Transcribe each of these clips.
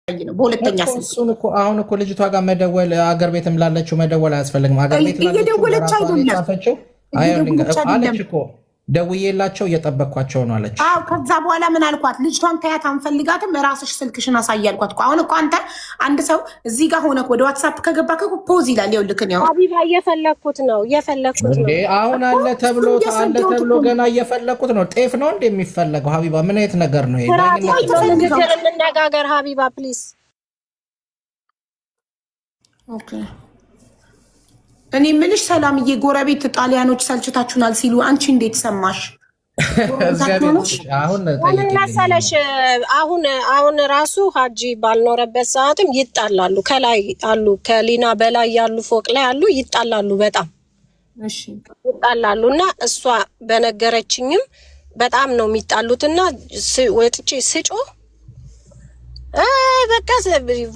ነው በሁለተኛ ስልክ እሱን እኮ አሁን እኮ ልጅቷ ጋር መደወል አገር ቤትም ላለችው መደወል አያስፈልግም። አገር ቤት እየደወለች አይደለም አለች እኮ ደውዬላቸው እየጠበቅኳቸው ነው አለች። አዎ ከዛ በኋላ ምን አልኳት? ልጅቷን ታያት አንፈልጋትም፣ ራስሽ ስልክሽን አሳይ አልኳት እኮ። አሁን እኮ አንተ አንድ ሰው እዚህ ጋር ሆነ ወደ ዋትስአፕ ከገባ ፖዝ ይላል። ይኸውልህ ነው ሀቢባ እየፈለኩት ነው አሁን አለ ተብሎ ገና እየፈለኩት ነው። ጤፍ ነው እንደ የሚፈለገው ሀቢባ። ምን አይነት ነገር ነው ይሄ? ንግግር እንነጋገር ሀቢባ ፕሊዝ። ኦኬ እኔ ምልሽ ሰላምዬ፣ ጎረቤት ጣሊያኖች ሰልችታችሁናል ሲሉ አንቺ እንዴት ሰማሽ? ምን መሰለሽ አሁን ራሱ ሀጂ ባልኖረበት ሰዓትም ይጣላሉ። ከላይ አሉ ከሊና በላይ ያሉ ፎቅ ላይ አሉ ይጣላሉ። በጣም እሺ ይጣላሉ። እና እሷ በነገረችኝም በጣም ነው የሚጣሉትና ወጥቼ ስጮ በቃ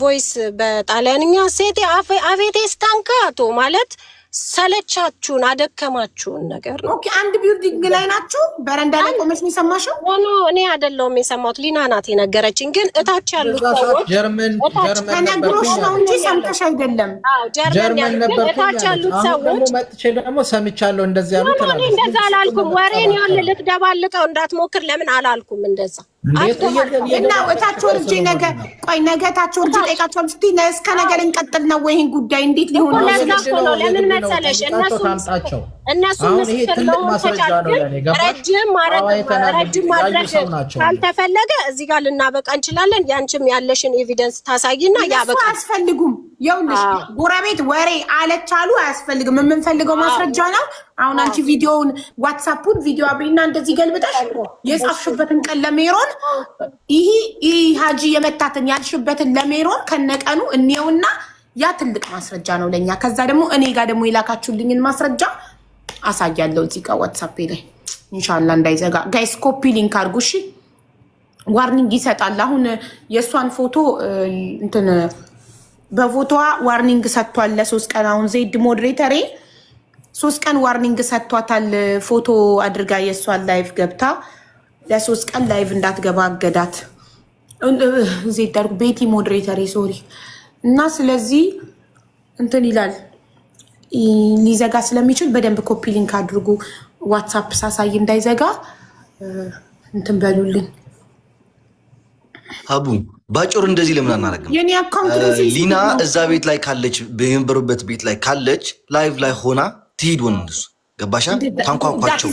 ቮይስ በጣሊያንኛ ሴቴ አፌቴ ስታንካቶ ማለት ሰለቻችሁን አደከማችሁን ነገር ነው። ኦኬ አንድ ቢልዲንግ ላይ ናችሁ? በረንዳ ላይ ቆመሽ ነው የሰማሽው? እኔ አይደለሁም የሰማሁት፣ ሊና ናት የነገረችኝ። ግን እታች ያሉት ሰዎች ጀርመን ተነግሮሽ ነው እንጂ ሰምተሽ አይደለም። ጀርመን ነበር። እታች ያሉት ሰዎች መጥቼ ደግሞ ሰምቻለሁ እንደዚህ ያሉ ተላልኩ። እንደዛ አላልኩም። ወሬን ይኸውልህ ልትደባልቀው እንዳትሞክር። ለምን አላልኩም እንደዛ እና እታች ወርጄ ነገ ታች ወርጄ ጠይቃቸዋል ስትይ እስከ ነገ ልንቀጥል ነው ወይ? ይሄን ጉዳይ እንዴት ሊሆን ነው? ለምን መሰለሽ እነሱ ምስክር ለሆን ረጅም ማድረግ ካልተፈለገ እዚህ ጋር ልናበቃ እንችላለን። ያንቺም ያለሽን ኤቪደንስ ታሳይና ያበቃ። አያስፈልጉም። ይኸውልሽ ጎረቤት ወሬ አለች አሉ አያስፈልግም። የምንፈልገው ማስረጃ ነው። አሁን አንቺ ቪዲዮውን ዋትስአፑን ቪዲዮ አብሪና እንደዚህ ገልብጠሽ የጻፍሽበትን ቀን ለሜሮን ይሄ ሀጂ የመታትን ያልሽበትን ለሜሮን ከነቀኑ እንየውና ያ ትልቅ ማስረጃ ነው ለኛ። ከዛ ደግሞ እኔ ጋር ደግሞ የላካችሁልኝን ማስረጃ አሳያለሁ እዚህ ጋር ዋትስአፕ ላይ ኢንሻአላህ እንዳይዘጋ። ጋይስ ኮፒ ሊንክ አድርጉ እሺ። ዋርኒንግ ይሰጣል። አሁን የእሷን ፎቶ እንትን በፎቶዋ ዋርኒንግ ሰጥቷል ለ3 ቀን። አሁን ዜድ ሞዴሬተሬ 3 ቀን ዋርኒንግ ሰጥቷታል። ፎቶ አድርጋ የእሷን ላይቭ ገብታ ለ3 ቀን ላይቭ እንዳትገባ አገዳት። ዜድ አድርጉ ቤቲ ሞዴሬተሬ ሶሪ። እና ስለዚህ እንትን ይላል ሊዘጋ ስለሚችል በደንብ ኮፒ ሊንክ አድርጉ። ዋትስአፕ ሳሳይ እንዳይዘጋ እንትን በሉልኝ። ሀቡ ባጭሩ እንደዚህ ለምን አናረግም? የኔ አካውንት ሊና እዛ ቤት ላይ ካለች በየነበሩበት ቤት ላይ ካለች ላይቭ ላይ ሆና ትሂድ። ወንድሱ ገባሻ? ታንኳኳቸው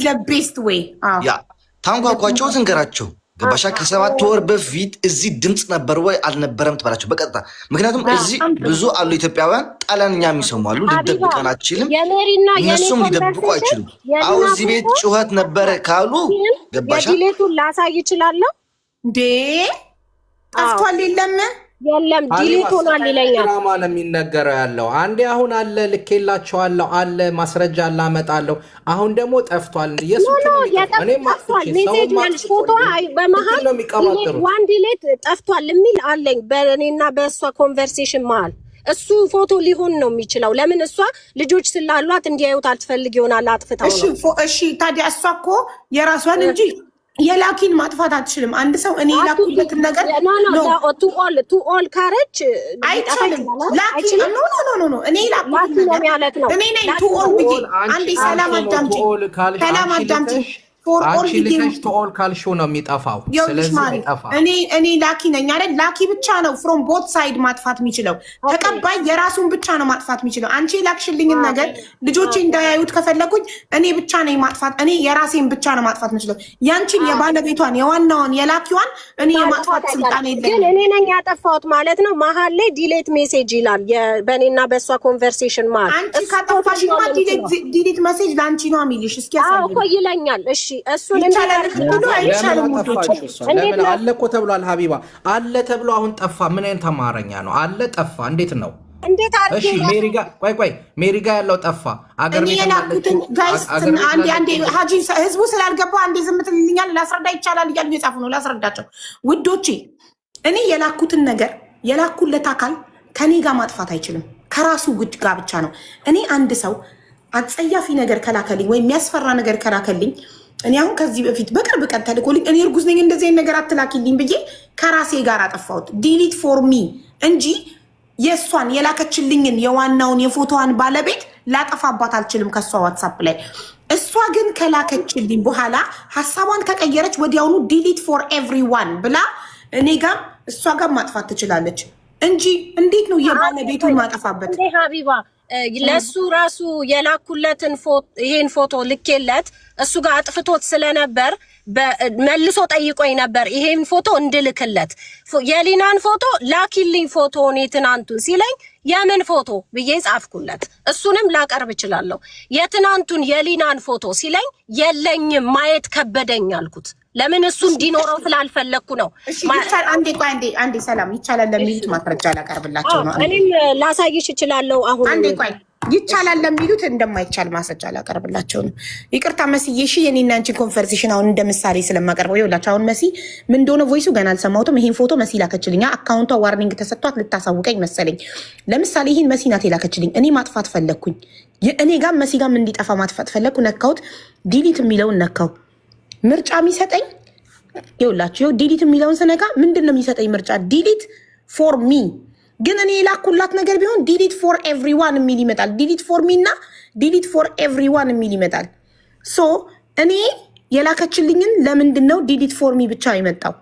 ታንኳኳቸው ትንገራቸው። ገባሻ? ከ7 ወር በፊት እዚህ ድምፅ ነበር ወይ አልነበረም ትባላቸው በቀጥታ። ምክንያቱም እዚህ ብዙ አሉ ኢትዮጵያውያን ጣሊያንኛ የሚሰሙ አሉ። ሊደብቀን አችልም፣ እነሱም ሊደብቁ አይችሉም። አሁን እዚህ ቤት ጩኸት ነበረ ካሉ ገባሻ? ዲሌቱን ላሳይ ይችላለሁ እንዴ? ጠፍቷል የለም ዲሌት ሆኗል ይለኛል። ድራማ ነው የሚነገረው ያለው። አንዴ አሁን አለ ልኬላቸዋለሁ አለ ማስረጃ አላመጣለሁ። አሁን ደግሞ ጠፍቷል። ፎቶ በመሀል ዋን ዲሌት ጠፍቷል የሚል አለኝ በእኔና በእሷ ኮንቨርሴሽን መሀል። እሱ ፎቶ ሊሆን ነው የሚችለው። ለምን እሷ ልጆች ስላሏት እንዲያዩት አልትፈልግ ይሆናል አጥፍታው ነው። እሺ ታዲያ እሷ እኮ የራሷን እንጂ የላኪን ማጥፋት አትችልም። አንድ ሰው እኔ የላኩበትን ነገር ቱ ኦል ካረች አይቻልም። ላኪ ኖ እኔ ላኩበት ማለት ነው። እኔ ነኝ ቱ ኦል ብዬ አንዴ ሰላም አዳምጪ አንቺ ልከሽ ቶል ካልሽው ነው የሚጠፋው። ስለዚህ እኔ ላኪ ነኝ አይደል? ላኪ ብቻ ነው ፍሮም ቦት ሳይድ ማጥፋት የሚችለው። ተቀባይ የራሱን ብቻ ነው ማጥፋት የሚችለው። አንቺ ላክሽልኝን ነገር ልጆቼ እንዳያዩት ከፈለጉኝ እኔ ብቻ ነኝ ማጥፋት፣ እኔ የራሴን ብቻ ነው ማጥፋት የምችለው። ያንቺን የባለቤቷን የዋናዋን የላኪዋን እኔ የማጥፋት ስልጣን የለኝም። ግን እኔ ነኝ ያጠፋሁት ማለት ነው። መሀል ላይ ዲሌት ሜሴጅ ይላል በእኔና በእሷ ኮንቨርሴሽን ማለት። አንቺ ካጠፋሽማ ዲሌት ሜሴጅ ለአንቺ ነው የሚልሽ። እስኪ ያሳየኝ እኮ ይለኛል። እሺ እሱን ለምን አለ እኮ ተብሏል። ሀቢባ አለ ተብሎ አሁን ጠፋ። ምን አይነት አማርኛ ነው? አለ ጠፋ። እንዴት ነው? እሺ ሜሪጋ ቆይ ሜሪጋ ያለው ጠፋ። አገር ቤት አንዴ ሀጂ ህዝቡ ስላልገባው አንዴ ዝም ትልልኛል። ላስረዳ ይቻላል እያሉ የጻፉ ነው። ላስረዳቸው ውዶቼ። እኔ የላኩትን ነገር የላኩለት አካል ከኔ ጋር ማጥፋት አይችልም። ከራሱ ጉድ ጋር ብቻ ነው። እኔ አንድ ሰው አጸያፊ ነገር ከላከልኝ ወይም የሚያስፈራ ነገር ከላከልኝ እኔ አሁን ከዚህ በፊት በቅርብ ቀን ተልኮልኝ እኔ እርጉዝ ነኝ እንደዚህ ነገር አትላኪልኝ ብዬ ከራሴ ጋር አጠፋሁት። ዲሊት ፎር ሚ እንጂ የእሷን የላከችልኝን የዋናውን የፎቶዋን ባለቤት ላጠፋባት አልችልም ከእሷ ዋትሳፕ ላይ። እሷ ግን ከላከችልኝ በኋላ ሀሳቧን ከቀየረች ወዲያውኑ ዲሊት ፎር ኤቭሪዋን ብላ እኔ ጋር እሷ ጋር ማጥፋት ትችላለች እንጂ እንዴት ነው የባለቤቱን ማጠፋበት? ሀቢባ ለሱ ራሱ የላኩለትን ይሄን ፎቶ ልኬለት እሱ ጋር አጥፍቶት ስለነበር መልሶ ጠይቆኝ ነበር ይሄን ፎቶ እንድልክለት። የሊናን ፎቶ ላኪልኝ ፎቶውን የትናንቱን ሲለኝ የምን ፎቶ ብዬ ጻፍኩለት። እሱንም ላቀርብ እችላለሁ። የትናንቱን የሊናን ፎቶ ሲለኝ የለኝም ማየት ከበደኝ አልኩት። ለምን እሱ እንዲኖረው ስላልፈለኩ ነው። እሺ አንዴ ሰላም ይቻላል ለሚሉት ማስረጃ ላቀርብላቸው ነው። እኔም ላሳይሽ እችላለሁ። አሁን አንዴ ይቻላል ለሚሉት እንደማይቻል ማስረጃ ላቀርብላቸው ነው። ይቅርታ መስዬ እሺ፣ የኔና አንቺ ኮንቨርሴሽን አሁን እንደ ምሳሌ ስለማቀርበው ይኸውላችሁ። አሁን መሲ ምን እንደሆነ ቮይሱ ገና አልሰማሁትም። ይሄን ፎቶ መሲ ላከችልኛ። አካውንቷ ዋርኒንግ ተሰጥቷት ልታሳውቀኝ መሰለኝ። ለምሳሌ ይሄን መሲ ናት የላከችልኝ። እኔ ማጥፋት ፈለግኩኝ። እኔ ጋር መሲ ጋር እንዲጠፋ ማጥፋት ፈለግኩ። ነካሁት፣ ዲሊት የሚለውን ነካው። ምርጫ የሚሰጠኝ ይኸውላችሁ፣ ይኸው ዲሊት የሚለውን ስነካ ምንድን ነው የሚሰጠኝ ምርጫ? ዲሊት ፎር ሚ። ግን እኔ የላኩላት ነገር ቢሆን ዲሊት ፎር ኤቭሪዋን የሚል ይመጣል። ዲሊት ፎር ሚ እና ዲሊት ፎር ኤቭሪዋን የሚል ይመጣል። ሶ እኔ የላከችልኝን ለምንድን ነው ዲሊት ፎር ሚ ብቻ የመጣው?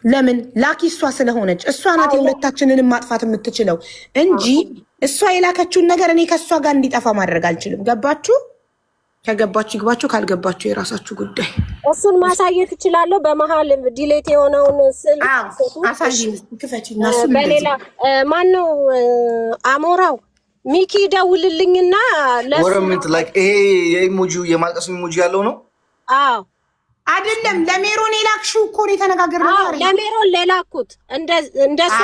ለምን? ላኪ እሷ ስለሆነች እሷ ናት የሁለታችንንም ማጥፋት የምትችለው እንጂ እሷ የላከችውን ነገር እኔ ከእሷ ጋር እንዲጠፋ ማድረግ አልችልም። ገባችሁ? ከገባችሁ ይግባችሁ፣ ካልገባችሁ የራሳችሁ ጉዳይ። እሱን ማሳየት እችላለሁ። በመሀል ዲሌት የሆነውን ስል በሌላ ማነው አሞራው ሚኪ ደውልልኝና ወረምንት ላይክ ይሄ የኢሞጂ የማልቀስ ኢሞጂ ያለው ነው። አዎ አይደለም ለሜሮን የላክሽው እኮ ነው የተነጋገርነው። ለሜሮን የላኩት እንደሷ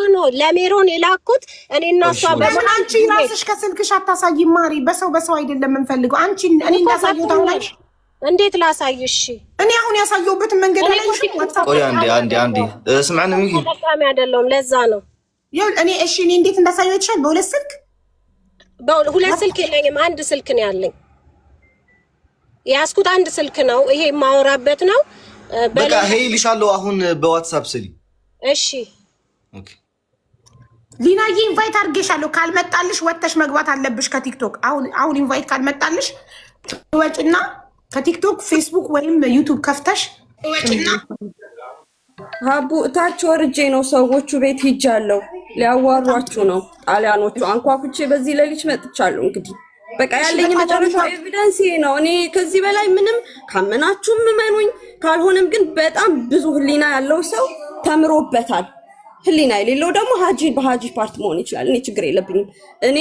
ኖ ለሜሮን የላኩት እኔና እሷ አንቺ ራስሽ ከስልክሽ አታሳይም ማሪ። በሰው አይደለም የምንፈልገው። አንቺ እኔ እንዳሳየው ታውቃለሽ። እንዴት ላሳይሽ? እኔ አሁን ያሳየውበትን መንገድ ላይ ቆይ አንዴ ስማዕና ሚኪ ተጠቃሚ አይደለም። ለዛ ነው እኔ እሺ እኔ እንዴት እንዳሳየው ይችላል? በሁለት ስልክ የለኝም፣ አንድ ስልክ ነው ያለኝ። ያስኩት አንድ ስልክ ነው። ይሄ ማወራበት ነው። በቃ ሄይ ልሻለሁ አሁን በዋትስአፕ ስሊ። እሺ ኦኬ ሊናዬ ኢንቫይት አድርጌሻለሁ። ካልመጣልሽ ወጥተሽ መግባት አለብሽ ከቲክቶክ። አሁን ኢንቫይት ካልመጣልሽ ወጭና ከቲክቶክ ፌስቡክ ወይም ዩቲዩብ ከፍተሽ ወጭና ሀቡ ታች ወርጄ ነው ሰዎቹ ቤት ሂጃለሁ። ሊያዋሯችሁ ነው ጣሊያኖቹ። አንኳኩቼ በዚህ ሌሊት መጥቻለሁ። እንግዲህ በቃ ያለኝ መጨረሻ ኤቪደንስ ይሄ ነው። እኔ ከዚህ በላይ ምንም ካመናችሁም እመኑኝ፣ ካልሆነም ግን በጣም ብዙ ህሊና ያለው ሰው ተምሮበታል። ህሊና የሌለው ደግሞ በሀጂ ፓርት መሆን ይችላል። እኔ ችግር የለብኝም። እኔ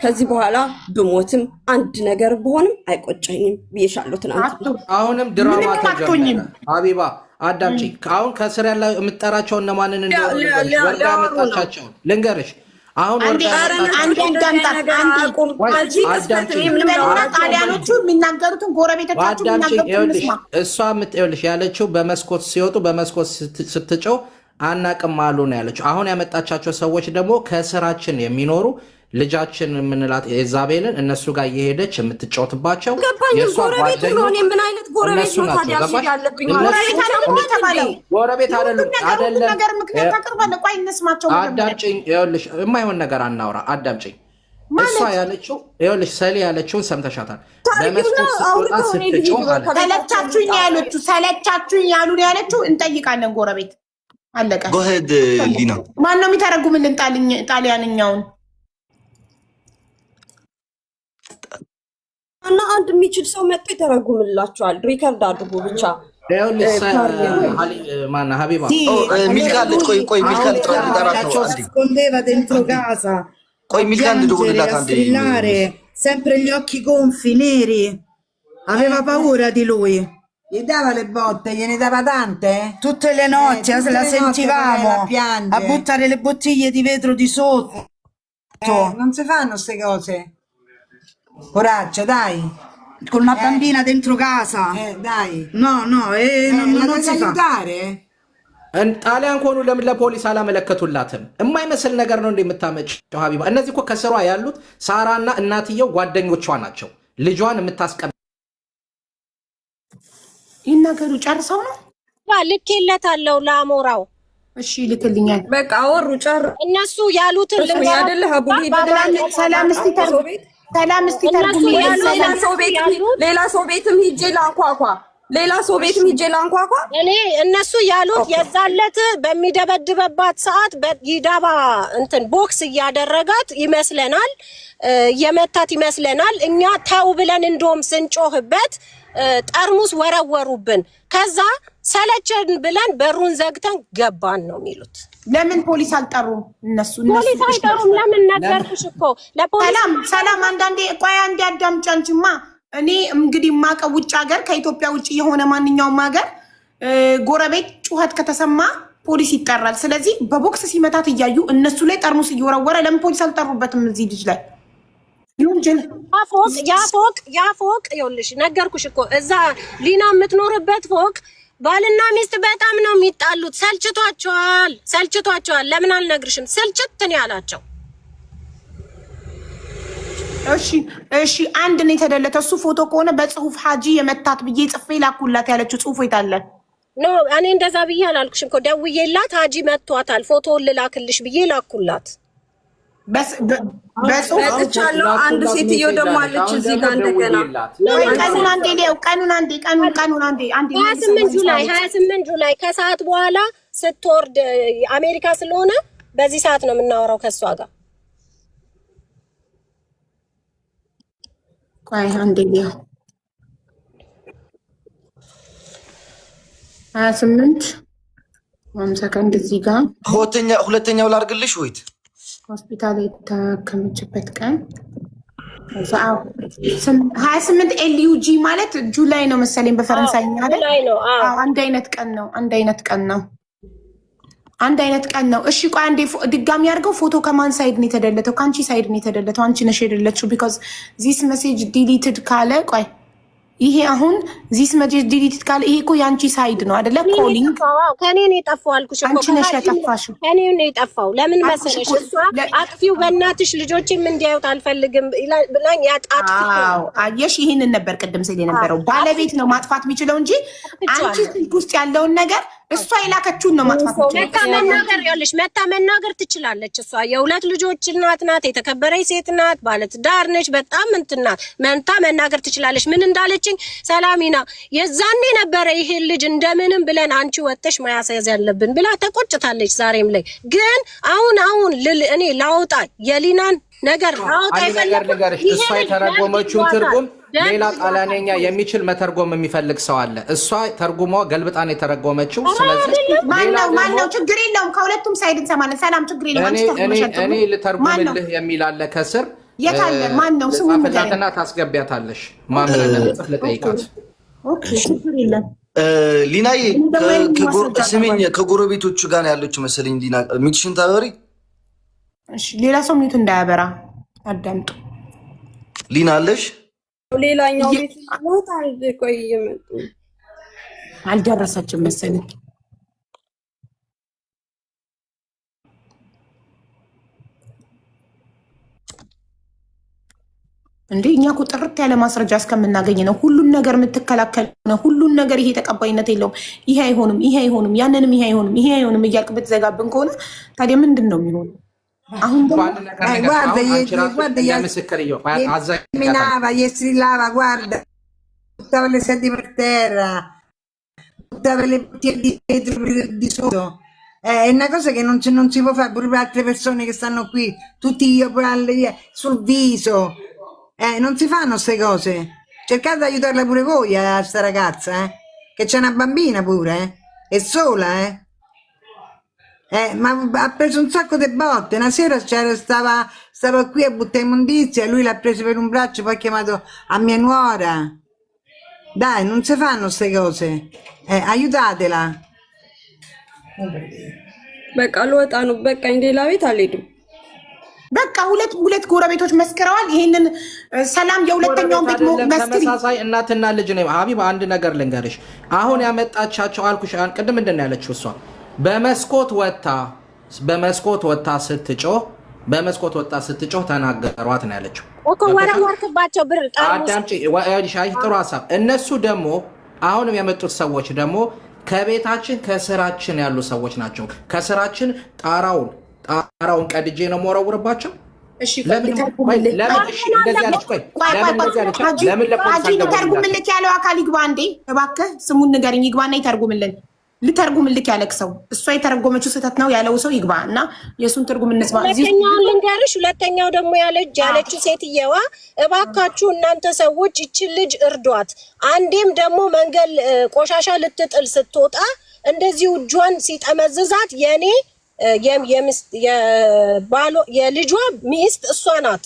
ከዚህ በኋላ ብሞትም አንድ ነገር ብሆንም አይቆጨኝም ብዬሻለሁ ትናንት። አሁንም ድራማ ተጀመረ። ሀቢባ አዳምጪ። አሁን ከስር ያለ የምጠራቸው እነማንን እንደሆነ ወርዳ መጣቻቸው ልንገርሽ። አሁን ጣሊያኖቹ የሚናገሩትን ጎረቤቶቻችሁ እሷ የምትይውልሽ ያለችው በመስኮት ሲወጡ በመስኮት ስትጮህ አናቅም አሉ ነው ያለችው። አሁን ያመጣቻቸው ሰዎች ደግሞ ከስራችን የሚኖሩ ልጃችን የምንላት ኢዛቤልን እነሱ ጋር እየሄደች የምትጫወትባቸው የእሷ ጓደኞች ጎረቤት አዳምጪኝ፣ ይኸውልሽ የማይሆን ነገር አናውራ። አዳምጪኝ። እሷ ያለችው ይኸውልሽ ሰሊ ያለችውን ሰምተሻታል። በመስኮት ስትወጣ ስትጮህ ሰለቻችሁኝ ያሉ ነው ያለችው። እንጠይቃለን ጎረቤት። አለቀ። ጎሄድ ሊና ማን ነው የሚተረጉምልን ጣሊያንኛውን? እና አንድ የሚችል ሰው መጥቶ ይተረጉምላቸዋል። ሪከርድ አድርጉ ብቻ። ማና ሀቢባ ሚልካለች። ቆይ ሚልካለች ቆይ ሚልካን ልደውልላት አንዴ። sempre gli occhi gonfi neri, aveva paura di lui. Gli dava le botte, gliene dava tante? Tutte le notti la sentivamo a buttare le bottiglie di vetro di sotto. Non si fanno queste cose. Coraggio, dai. Con una bambina dentro casa. Dai. No, non si fa. ጣሊያን ከሆኑ ለምን ለፖሊስ አላመለከቱላትም? የማይመስል ነገር ነው እንደምታመጭው ሀቢባ። እነዚህ እኮ ከስሯ ያሉት ሳራና እናትየው ጓደኞቿ ናቸው። ልጇን የምታስቀ ይናገሩ ጨርሰው ነው ልኬለታለሁ ለአሞራው። እሺ ልክልኛል። በቃ አወሩ ጨር እነሱ ያሉትን አይደለ ሀቡ ሰላም እስቲ ሰላም እስቲ ሌላ ሰው ቤትም ሂጄ ላንኳኳ እኔ እነሱ ያሉት የዛለት በሚደበድበባት ሰዓት ይዳባ እንትን ቦክስ እያደረጋት ይመስለናል፣ የመታት ይመስለናል። እኛ ተው ብለን እንደውም ስንጮህበት ጠርሙስ ወረወሩብን። ከዛ ሰለቸን ብለን በሩን ዘግተን ገባን ነው የሚሉት። ለምን ፖሊስ አልጠሩ? እነሱ ፖሊስ አይጠሩም። ለምን ነገርኩሽ እኮ ለፖሊስ። ሰላም አንዳንዴ ቆይ አንዴ አዳምጫንችማ። እኔ እንግዲህ ማቀው ውጭ ሀገር ከኢትዮጵያ ውጭ የሆነ ማንኛውም ሀገር ጎረቤት ጩኸት ከተሰማ ፖሊስ ይጠራል። ስለዚህ በቦክስ ሲመታት እያዩ እነሱ ላይ ጠርሙስ እየወረወረ ለምን ፖሊስ አልጠሩበትም? እዚህ ልጅ ላይ ያ ፎቅ ይኸውልሽ ነገርኩሽ እኮ እዛ ሊና የምትኖርበት ፎቅ ባልና ሚስት በጣም ነው የሚጣሉት። ሰልችቷቸዋል። ለምን አልነግርሽም? ስልችትን ያላቸው። እሺ አንድ ነው የተደለተ። እሱ ፎቶ ከሆነ በጽሁፍ ሀጂ የመታት ብዬ ጽፌ ላኩላት ያለችው ጽሁፍ የታለ? ኖ እኔ እንደዛ ብዬ አላልኩሽም እኮ ደውዬላት ሀጂ መቷታል ፎቶውን ልላክልሽ ብዬ ላኩላት። በጽሁፍቻለሁ። አንድ ሴትዮ ደግሞ አለች እዚህ ጋር እንደገና ቀኑን አንዴ 28 ጁላይ ከሰዓት በኋላ ስትወርድ አሜሪካ ስለሆነ በዚህ ሰዓት ነው የምናወራው ከሷ ጋር። ቆይ አንዴ 28 ሰከንድ እዚህ ጋር ሁለተኛው ላድርግልሽ ወይት ሆስፒታል የተከመችበት ቀን 28 ኤልዩጂ ማለት ጁላይ ነው መሰለኝ በፈረንሳይኛ አይደል? አንድ አይነት ቀን ነው። እሺ ቆይ አንዴ ድጋሚ አድርገው። ፎቶ ከማን ሳይድ ነው የተደለተው? ከአንቺ ሳይድ ነው የተደለተው። አንቺ ነሽ የደለችው። ቢኮዝ ዚስ ሜሴጅ ዲሊትድ ካለ ቆይ ይሄ አሁን ዚስ ሜሴጅ ዲሊትድ ካለ ይሄ እኮ የአንቺ ሳይድ ነው አይደለ? ኮሊንግ ከኔ ነው የጠፋው አልኩሽ እኮ። አንቺ ነሽ ያጠፋሽው። ከኔ ነው የጠፋው። ለምን መሰለሽ? እሷ አጥፊው በእናትሽ ልጆችም እንዲያዩት አልፈልግም ብላኝ ያጣጥፋው። አየሽ፣ ይሄንን ነበር ቅድም ሲል የነበረው። ባለቤት ነው ማጥፋት የሚችለው እንጂ አንቺ ስልክ ውስጥ ያለውን ነገር እሷ የላከችውን ነው ማጥፋት የምችለው። መታ መናገር ትችላለች። እሷ የሁለት ልጆች እናት ናት፣ የተከበረች ሴት ናት፣ ባለትዳር ነች፣ በጣም እንትን ናት። መንታ መናገር ትችላለች። ምን እንዳለችኝ ሰላሚና የዛኔ ነበረ ይሄን ልጅ እንደምንም ብለን አንቺ ወጥተሽ ማያሳዝ ያለብን ብላ ተቆጭታለች። ዛሬም ላይ ግን አሁን እኔ ላውጣ የሊናን ነገር ላውጣ ነገር እሷ የተረጎመችውን ትርጉም ሌላ ጣሊያንኛ የሚችል መተርጎም የሚፈልግ ሰው አለ። እሷ ተርጉሟ ገልብጣን የተረጎመችው። ስለዚህ ማነው? ችግር የለውም። ከሁለቱም ሳይድ እንሰማለን። ሰላም ችግር የለውም። እኔ ልተርጉምልህ የሚል አለ ከስር። የታለ? ማነው? ስሙ ጻፈላትና ታስገቢያታለሽ። ማን እንደምጽፍ ልጠይቃት። ኦኬ ችግር የለም። ሊናዬ ስሚኝ፣ ከጎረቤቶቹ ጋር ያለችው መሰለኝ። ሊና ሚትሽን ታበሪ። እሺ ሌላ ሰው ሚዩት እንዳያበራ አዳምጡ። ሊና አለሽ? ሌላኛው ቤት ሞት አንድ ቆይ እየመጡ አልደረሰችም መሰለኝ። እንዴ እኛ እኮ ጥርት ያለ ማስረጃ እስከምናገኝ ነው ሁሉን ነገር የምትከላከል ነው። ሁሉን ነገር ይሄ ተቀባይነት የለውም፣ ይሄ አይሆንም፣ ያንንም ይሄ አይሆንም እያልክ ብትዘጋብን ከሆነ ታዲያ ምንድን ነው የሚሆነው? Minava, gli strillava, guarda, buttava le sedie per terra, buttava le bottiglie di vetro di sotto. È una cosa che non si può fare pure per altre persone che stanno qui, tutti io sul viso. Non si fanno queste cose. Cercate di aiutarla pure voi a sta ragazza, che c'è una bambina pure, è sola, ma ha preso un sacco di botte. Una sera stava qui a buttare immondizia, lui l'ha preso per un braccio, poi ha chiamato a mia nuora. Dai, non si fanno queste cose. Aiutatela. በቃ ልወጣ ነው። በቃ ሌላ ቤት አልሄድም። በቃ ሁለት ጎረቤቶች መስክረዋል። ይሄንን ሰላም የሁለተኛውን ቤት መስክሪ። ተመሳሳይ እናትና ልጅ ነው። ሀቢብ አንድ ነገር ልንገርሽ። አሁን ያመጣቻቸው አልኩሽ ቅድም ምንድን ነው ያለችው እሷ? በመስኮት ወጣ ስትጮህ ተናገሯት ነው ያለችው እኮ። ወረወርክባቸው ብር አዳምጪ። ጥሩ ሀሳብ። እነሱ ደግሞ አሁንም የመጡት ሰዎች ደግሞ ከቤታችን ከስራችን ያሉ ሰዎች ናቸው። ከስራችን ጣራውን ቀድጄ ነው የምወረውርባቸው። ተርጉምልክ ያለው አካል ይግባ እንዴ እባክህ፣ ስሙን ንገርኝ። ይግባና ይተርጉምልን። ልተርጉምልክ ያለክ ሰው እሷ የተረጎመችው ስህተት ነው ያለው ሰው ይግባ እና የእሱን ትርጉም እንስማ። ሁለተኛውን ልንገርሽ። ሁለተኛው ደግሞ ያለችው ሴትየዋ እባካችሁ እናንተ ሰዎች ይችን ልጅ እርዷት። አንዴም ደግሞ መንገድ ቆሻሻ ልትጥል ስትወጣ እንደዚሁ እጇን ሲጠመዝዛት የልጇ ሚስት እሷ ናት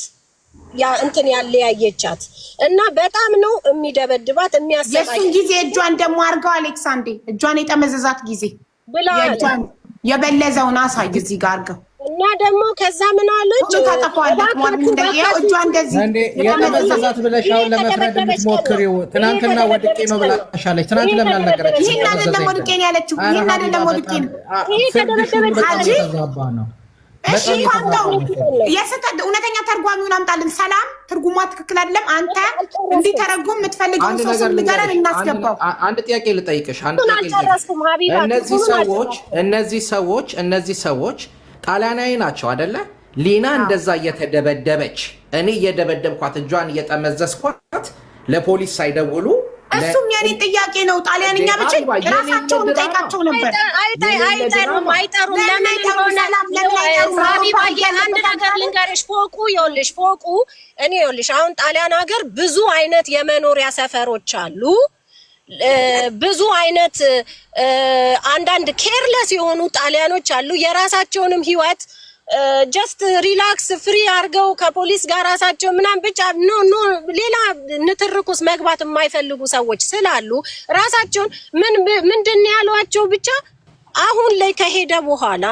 እንትን ያለያየቻት እና በጣም ነው የሚደበድባት የሚያሰቃይ። የሱን ጊዜ እጇን ደግሞ አርገው አሌክሳንዴ እጇን የጠመዘዛት ጊዜ ብለዋል። የበለዘውን አሳይ እዚህ ጋር አርገው እና ደግሞ ከዛ ምን አለች ታጠፋለች ማለት እንደዚህ እጇ እንደዚህ የጠመዘዛት ብለሽ አሁን ለመፍረድ የምትሞክሪው ትናንትና ወድቄ ነው ብላሻለች። ትናንት ለምን አልነገረችም? ይሄን አይደለም ወድቄ ነው ያለችው። ይሄን አይደለም ወድቄ ነው ይሄ ተደበደበች አጂ። እሺ ኳንታው የሰጠ እውነተኛ ተርጓሚውን አምጣልን። ሰላም ትርጉሟ ትክክል አይደለም። አንተ እንዲተረጉም የምትፈልገውን ሰው ስም ንገረን እናስገባው። አንድ ጥያቄ ልጠይቅሽ። እነዚህ ሰዎች ጣሊያናዊ ናቸው አይደለ? ሊና እንደዛ እየተደበደበች እኔ እየደበደብኳት እጇን እየጠመዘዝኳት ለፖሊስ ሳይደውሉ እሱም የኔ ጥያቄ ነው። ጣሊያንኛ ብቻ ራሳቸውን ጠይቃቸው ነበር። አይጠሩም። ለምን ሆነ? ሀቢባዬ አንድ ነገር ልንገርሽ። ፎቁ አሁን ጣሊያን ሀገር ብዙ አይነት የመኖሪያ ሰፈሮች አሉ። ብዙ አይነት አንዳንድ ኬርለስ የሆኑ ጣሊያኖች አሉ። የራሳቸውንም ህይወት ጀስት ሪላክስ ፍሪ አድርገው ከፖሊስ ጋር ራሳቸው ምናምን ብቻ ሌላ ንትርኩስ መግባት የማይፈልጉ ሰዎች ስላሉ ራሳቸውን ምንድን ያሏቸው ብቻ አሁን ላይ ከሄደ በኋላ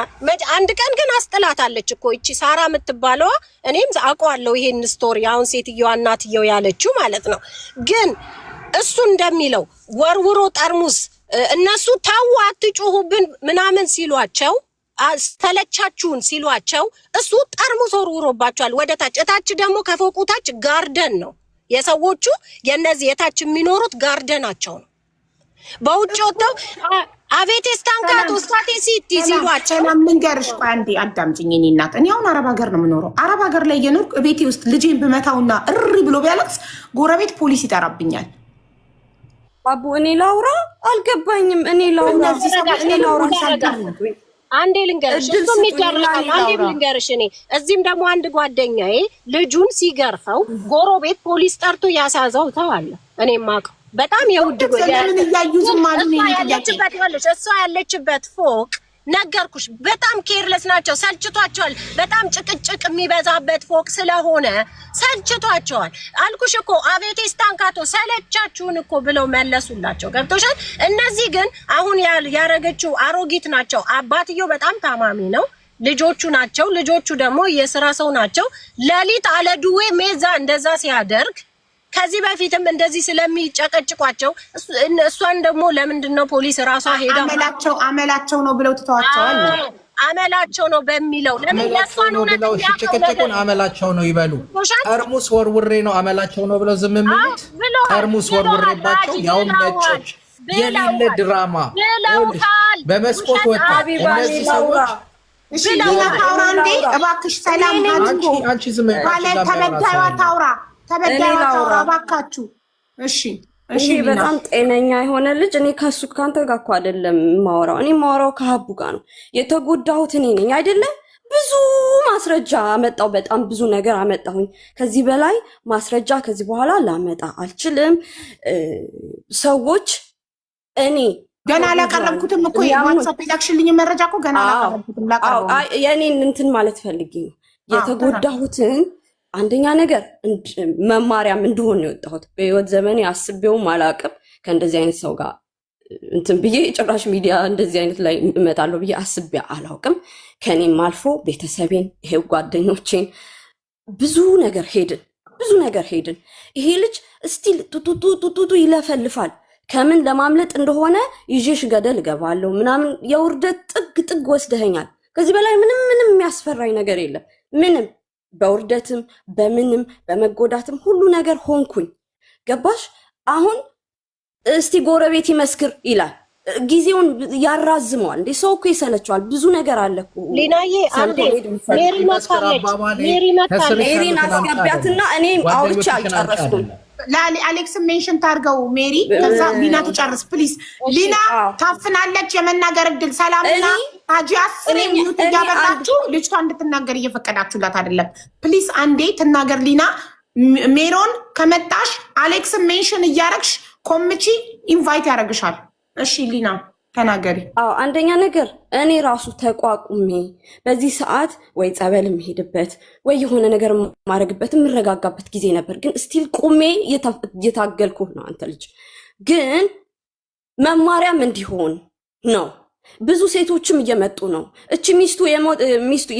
አንድ ቀን ግን አስጥላታለች እኮ እቺ ሳራ የምትባለዋ። እኔም አውቀዋለሁ ይሄን ስቶሪ። አሁን ሴትዮዋ እናትየው ያለችው ማለት ነው። ግን እሱ እንደሚለው ወርውሮ ጠርሙስ እነሱ ታው አትጮሁብን ምናምን ሲሏቸው ተለቻችሁን ሲሏቸው እሱ ጠርሙስ ወርውሮባቸዋል ወደ ታች። እታች ደግሞ ከፎቁ ታች ጋርደን ነው የሰዎቹ የነዚህ የታች የሚኖሩት ጋርደናቸው ነው። በውጭ ወጥተው አቤት ስታንካቶ ስታቴ ሲቲ ሲሏቸው መንገርሽ አንዴ አዳምጪኝ። እኔ እናት እኔ አሁን አረብ ሀገር ነው የምኖረው። አረብ ሀገር ላይ የኖርኩ ቤቴ ውስጥ ልጄን ብመታውና እሪ ብሎ ቢያለቅስ ጎረቤት ፖሊስ ይጠራብኛል። አቡ እኔ ላውራ አልገባኝም። እኔ ላውራ አንዴ ልንገርሽ እሱም ይደረጋል። አንዴ ልንገርሽ እኔ እዚህም ደግሞ አንድ ጓደኛዬ ልጁን ሲገርፈው ጎረቤት ፖሊስ ጠርቶ ያሳዘው ተዋለ። እኔም አውቀው በጣም የውድ ለምን እያዩ ዝም አሉ? እሷ ያለችበት ፎቅ ነገርኩሽ፣ በጣም ኬርለስ ናቸው። ሰልችቷቸዋል። በጣም ጭቅጭቅ የሚበዛበት ፎቅ ስለሆነ ሰልችቷቸዋል አልኩሽ እኮ። አቤቴ ስታንካቶ ሰለቻችሁን እኮ ብለው መለሱላቸው። ገብቶሻል? እነዚህ ግን አሁን ያረገችው አሮጊት ናቸው። አባትየው በጣም ታማሚ ነው። ልጆቹ ናቸው። ልጆቹ ደግሞ የስራ ሰው ናቸው። ሌሊት አለዱዌ ሜዛ እንደዛ ሲያደርግ ከዚህ በፊትም እንደዚህ ስለሚጨቀጭቋቸው እሷን ደግሞ ለምንድነው ፖሊስ ራሷ ሄዳ አመላቸው ነው ብለው ትተዋቸዋል። አመላቸው ነው በሚለው ለምን ያሷን ነው ብለው ጭቅጭቁን አመላቸው ነው ይበሉ። ጠርሙስ ወርውሬ ነው አመላቸው ነው ብለው ዝም የሚሉት። ጠርሙስ ወርውሬባቸው ያውም ነጮች የሌለ ድራማ በመስኮት ወጣ። እነዚህ ሰዎች ታውራ እንዴ እባክሽ ሰላም አንቺ ዝም ባለ ተበዳይዋ ታውራ እባካችሁ። እሺ ይሄ በጣም ጤነኛ የሆነ ልጅ እኔ ከሱ ካንተ ጋር እኮ አይደለም ማወራው። እኔ ማወራው ከሀቡ ጋር ነው። የተጎዳሁት እኔ ነኝ አይደለም። ብዙ ማስረጃ አመጣው። በጣም ብዙ ነገር አመጣሁኝ። ከዚህ በላይ ማስረጃ ከዚህ በኋላ ላመጣ አልችልም። ሰዎች እኔ ገና አላቀረብኩትም እኮ የዋትስአፕ ላክሽልኝ መረጃ እኮ ገና አላቀረብኩትም። የኔን እንትን ማለት ፈልጌ ነው የተጎዳሁትን አንደኛ ነገር መማሪያም እንደሆነ የወጣሁት በህይወት ዘመኔ አስቤውም አላቅም። ከእንደዚህ አይነት ሰው ጋር እንትን ብዬ ጭራሽ ሚዲያ እንደዚህ አይነት ላይ እመጣለሁ ብዬ አስቤ አላውቅም። ከኔም አልፎ ቤተሰቤን፣ ይሄው ጓደኞቼን ብዙ ነገር ሄድን። ይሄ ልጅ እስቲል ጡጡጡ ይለፈልፋል። ከምን ለማምለጥ እንደሆነ ይዤሽ ገደል እገባለሁ ምናምን የውርደት ጥግ ወስደኸኛል። ከዚህ በላይ ምንም የሚያስፈራኝ ነገር የለም። ምንም በውርደትም በምንም በመጎዳትም ሁሉ ነገር ሆንኩኝ። ገባሽ? አሁን እስቲ ጎረቤት ይመስክር ይላል። ጊዜውን ያራዝመዋል እንዴ? ሰው እኮ ይሰለቸዋል። ብዙ ነገር አለ እኮ። ሊናዬ አንዴ ሜሪ መታለች። ሜሪን አስገቢያትና እኔ አውርቼ አልጨረስኩም። አሌክስ ሜንሽን ታርገው ሜሪ፣ ከዛ ሊና ትጨርስ ፕሊዝ። ሊና ታፍናለች የመናገር እድል። ሰላምና አጂያስ እኔም ሚዩት እያበራችሁ ልጅቷ እንድትናገር እየፈቀዳችሁላት አይደለም። ፕሊዝ አንዴ ትናገር ሊና። ሜሮን ከመጣሽ አሌክስ ሜንሽን እያረግሽ ኮምቺ ኢንቫይት ያደርግሻል። እሺ ሊና ተናገሪ። አንደኛ ነገር እኔ ራሱ ተቋቁሜ በዚህ ሰዓት ወይ ጸበል የምሄድበት ወይ የሆነ ነገር ማድረግበት የምረጋጋበት ጊዜ ነበር። ግን ስቲል ቁሜ እየታገልኩ ነው። አንተ ልጅ ግን መማሪያም እንዲሆን ነው። ብዙ ሴቶችም እየመጡ ነው። እቺ ሚስቱ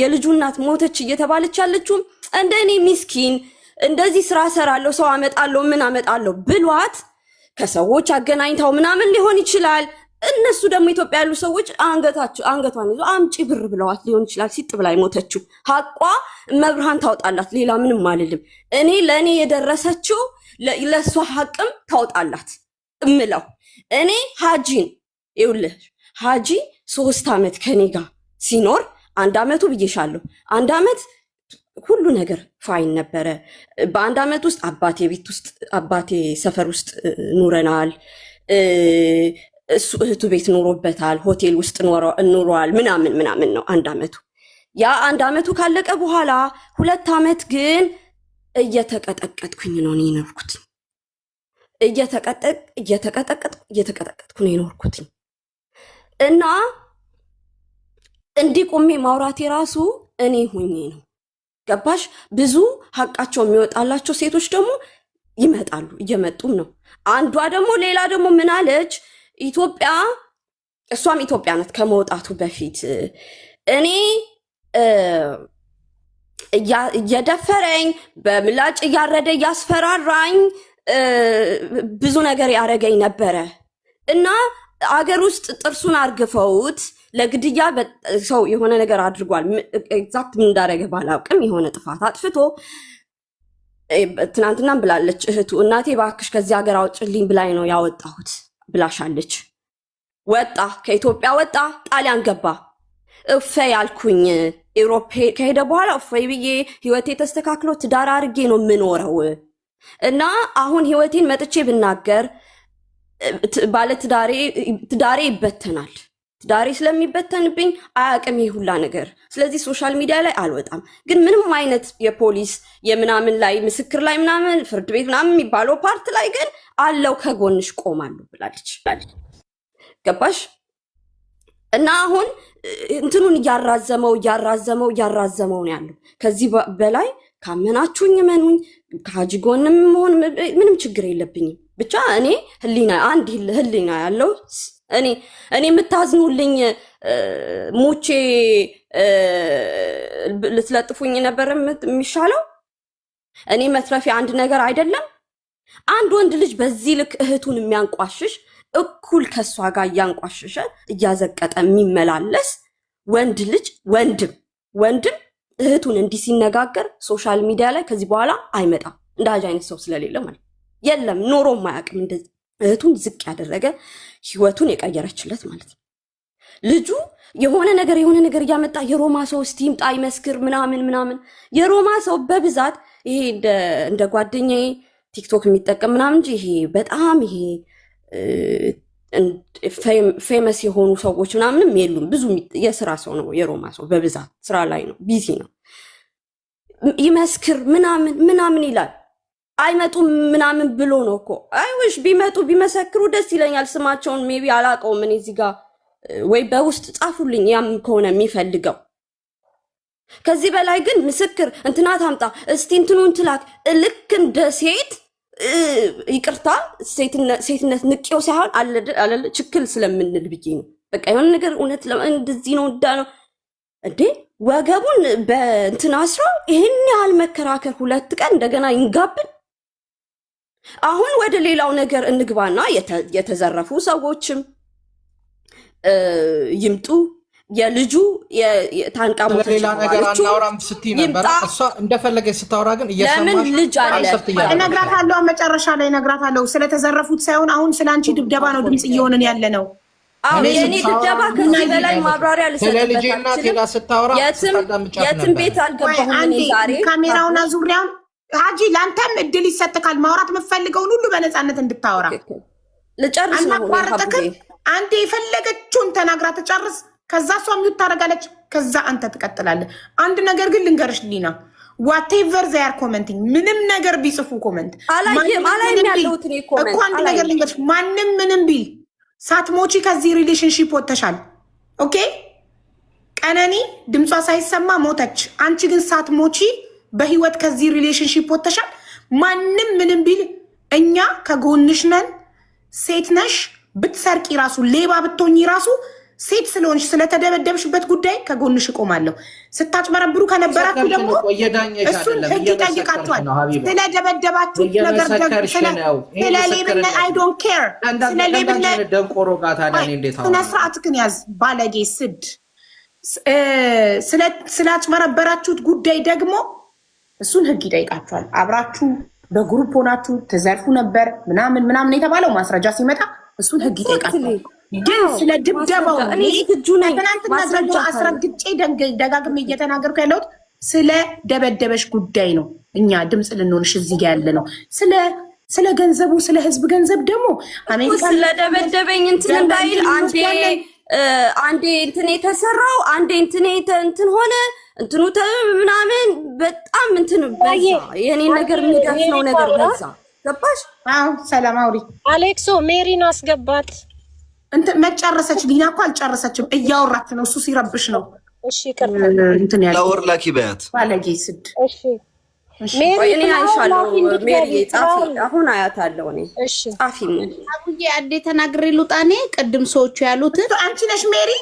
የልጁ እናት ሞተች እየተባለች ያለችው እንደ እኔ ሚስኪን እንደዚህ ስራ ሰራለሁ ሰው አመጣለሁ ምን አመጣለሁ ብሏት ከሰዎች አገናኝታው ምናምን ሊሆን ይችላል። እነሱ ደግሞ ኢትዮጵያ ያሉ ሰዎች አንገቷን ይዞ አምጪ ብር ብለዋት ሊሆን ይችላል። ሲጥ ብላ ሞተችው። ሐቋ መብርሃን ታውጣላት። ሌላ ምንም አልልም። እኔ ለእኔ የደረሰችው ለእሷ ሐቅም ታውጣላት እምለው እኔ ሀጂን ይውልህ ሀጂ 3 ዓመት ከኔ ጋር ሲኖር 1 ዓመቱ ብዬሻለሁ። 1 ዓመት ሁሉ ነገር ፋይን ነበረ። በ1 ዓመት ውስጥ አባቴ ቤት ውስጥ አባቴ ሰፈር ውስጥ ኑረናል። እሱ እህቱ ቤት ኖሮበታል። ሆቴል ውስጥ ኑሯል ምናምን ነው 1 ዓመቱ። ያ 1 ዓመቱ ካለቀ በኋላ 2 ዓመት ግን እየተቀጠቀጥኩኝ ነው የኖርኩት። እየተቀጠቀጥኩ ነው የኖርኩት እና እንዲህ ቆሜ ማውራቴ ራሱ እኔ ሆኜ ነው። ገባሽ? ብዙ ሐቃቸው የሚወጣላቸው ሴቶች ደግሞ ይመጣሉ፣ እየመጡም ነው። አንዷ ደግሞ ሌላ ደግሞ ምን አለች? ኢትዮጵያ እሷም ኢትዮጵያ ናት ከመውጣቱ በፊት እኔ እየደፈረኝ በምላጭ እያረደ እያስፈራራኝ ብዙ ነገር ያረገኝ ነበረ እና አገር ውስጥ ጥርሱን አርግፈውት ለግድያ ሰው የሆነ ነገር አድርጓል። ኤግዛክት ምን እንዳረገ ባላውቅም የሆነ ጥፋት አጥፍቶ ትናንትናም ብላለች እህቱ፣ እናቴ ባክሽ ከዚህ ሀገር አውጭልኝ ብላኝ ነው ያወጣሁት ብላሻለች። ወጣ፣ ከኢትዮጵያ ወጣ፣ ጣሊያን ገባ። እፈይ ያልኩኝ ኤሮፕ ከሄደ በኋላ እፈይ ብዬ ህይወቴ ተስተካክሎ ትዳር አርጌ ነው የምኖረው እና አሁን ህይወቴን መጥቼ ብናገር ባለ ትዳሬ ይበተናል። ትዳሬ ስለሚበተንብኝ አያቅም ይህ ሁላ ነገር። ስለዚህ ሶሻል ሚዲያ ላይ አልወጣም። ግን ምንም አይነት የፖሊስ የምናምን ላይ ምስክር ላይ ምናምን ፍርድ ቤት ምናምን የሚባለው ፓርት ላይ ግን አለው ከጎንሽ ቆማለሁ ብላለች። ገባሽ? እና አሁን እንትኑን እያራዘመው ነው ያለው። ከዚህ በላይ ካመናችሁኝ መኑኝ፣ ከሀጂ ጎንም መሆን ምንም ችግር የለብኝም። ብቻ እኔ ህሊና ያለው እኔ የምታዝኑልኝ ሙቼ ልትለጥፉኝ ነበር የሚሻለው። እኔ መትረፊ አንድ ነገር አይደለም። አንድ ወንድ ልጅ በዚህ ልክ እህቱን የሚያንቋሽሽ እኩል ከሷ ጋር እያንቋሸሸ እያዘቀጠ የሚመላለስ ወንድ ልጅ ወንድም እህቱን እንዲህ ሲነጋገር ሶሻል ሚዲያ ላይ ከዚህ በኋላ አይመጣም። እንደ ሀጂ አይነት ሰው ስለሌለ ማለት የለም። ኖሮ ማያውቅም እንደዚህ እህቱን ዝቅ ያደረገ ህይወቱን የቀየረችለት ማለት ነው። ልጁ የሆነ ነገር እያመጣ የሮማ ሰው እስቲ ይምጣ ይመስክር ምናምን የሮማ ሰው በብዛት ይሄ እንደ ጓደኛዬ ቲክቶክ የሚጠቀም ምናምን እንጂ ይሄ በጣም ይሄ ፌመስ የሆኑ ሰዎች ምናምንም የሉም። ብዙ የስራ ሰው ነው የሮማ ሰው በብዛት ስራ ላይ ነው፣ ቢዚ ነው። ይመስክር ምናምን ይላል። አይመጡም ምናምን ብሎ ነው እኮ። አይውሽ ቢመጡ ቢመሰክሩ ደስ ይለኛል። ስማቸውን ሜቢ አላውቀውም እኔ እዚህ ጋር ወይ በውስጥ ጻፉልኝ፣ ያም ከሆነ የሚፈልገው። ከዚህ በላይ ግን ምስክር እንትና ታምጣ እስቲ እንትኑን ትላክ ልክ እንደ ሴት ይቅርታ ሴትነት ንቄው ሳይሆን አለ ችክል ስለምንል ብዬ ነው። በቃ የሆነ ነገር እውነት እንደዚህ ነው ነው እንዴ ወገቡን በእንትን አስሮ ይህን ያህል መከራከር 2 ቀን እንደገና ይንጋብን። አሁን ወደ ሌላው ነገር እንግባና የተዘረፉ ሰዎችም ይምጡ። የልጁ ታንቃቦት ሌላ ነገር አናወራም ስትይ ነበር። እሷ እንደፈለገች ስታወራ ግን እየሰማሽ ልጅ አለ እነግራታለሁ። መጨረሻ ላይ እነግራታለሁ። ስለተዘረፉት ሳይሆን አሁን ስለአንቺ ድብደባ ነው ድምጽ እየሆነን ያለ ነው። አሁን የኔ ድብደባ ከዚህ በላይ ማብራሪያ ልሰጥበት የትም ቤት አልገባሁም ዛሬ። ካሜራውን አዙሪያውን ሀጂ ለአንተም እድል ይሰጥካል። ማውራት የምትፈልገውን ሁሉ በነፃነት እንድታወራ ልጨርስ ነው። አንዴ የፈለገችውን ተናግራ ትጨርስ። ከዛ እሷ ሚዩት ታደርጋለች። ከዛ አንተ ትቀጥላለህ። አንድ ነገር ግን ልንገርሽ ሊና ዋቴቨር ዛር ኮመንቲንግ ምንም ነገር ቢጽፉ ኮመንት አላየም ያለሁት እኔ ኮመንት እኮ አንድ ነገር ልንገርሽ ማንም ምንም ቢል ሳትሞቺ ከዚህ ሪሌሽንሺፕ ወጥተሻል። ኦኬ ቀነኒ ድምጿ ሳይሰማ ሞተች። አንቺ ግን ሳትሞቺ በህይወት ከዚህ ሪሌሽንሺፕ ወጥተሻል። ማንም ምንም ቢል እኛ ከጎንሽ ነን። ሴት ነሽ ብትሰርቂ ራሱ ሌባ ብትሆኚ ራሱ ሴት ስለሆንሽ ስለተደበደብሽበት ጉዳይ ከጎንሽ እቆማለሁ። ስታጭበረብሩ ከነበራችሁ ደግሞ እሱን ህግ ይጠይቃችኋል። ስለደበደባችሁ ነገር ስለ ሌብነት አይ ዶንት ኬር። ስለ ሌብነት ስነ ስርዓትህን ያዝ ባለጌ ስድ። ስላጭበረበራችሁት ጉዳይ ደግሞ እሱን ህግ ይጠይቃችኋል። አብራችሁ በግሩፕ ሆናችሁ ተዘርፉ ነበር ምናምን የተባለው ማስረጃ ሲመጣ እሱን ህግ ይጠይቃችኋል። ግን ስለ ድብደባው ትናንትና ዘንዶ አስረግጬ ደጋግሜ እየተናገርኩ ያለሁት ስለ ደበደበሽ ጉዳይ ነው። እኛ ድምፅ ልንሆንሽ እዚህ ጋር ያለ ነው። ስለ ገንዘቡ ስለ ህዝብ ገንዘብ ደግሞ አሜሪካ ስለደበደበኝ እንትን እንዳይል አንዴ እንትን የተሰራው አንዴ እንትን ሆነ እንትኑ ምናምን በጣም እንትን በዛ የኔ ነገር የሚደፍነው ነገር በዛ ገባሽ? አዎ ሰላም አውሪ አሌክሶ ሜሪን አስገባት። መጨረሰች ሊና እኮ አልጨረሰችም። እያወራች ነው እሱ ሲረብሽ ነው። እሺ ቀርታ እንትን ያለው ላወር ላኪ በያት ባለጌ ስድ። እሺ ሜሪ አይሻለው ሜሪ ጻፊ አሁን አያታለሁ እኔ። እሺ ጻፊ ምን አቡዬ አንዴ ተናግሬ ልውጣኔ ቅድም ሰዎቹ ያሉት አንቺ ነሽ ሜሪ?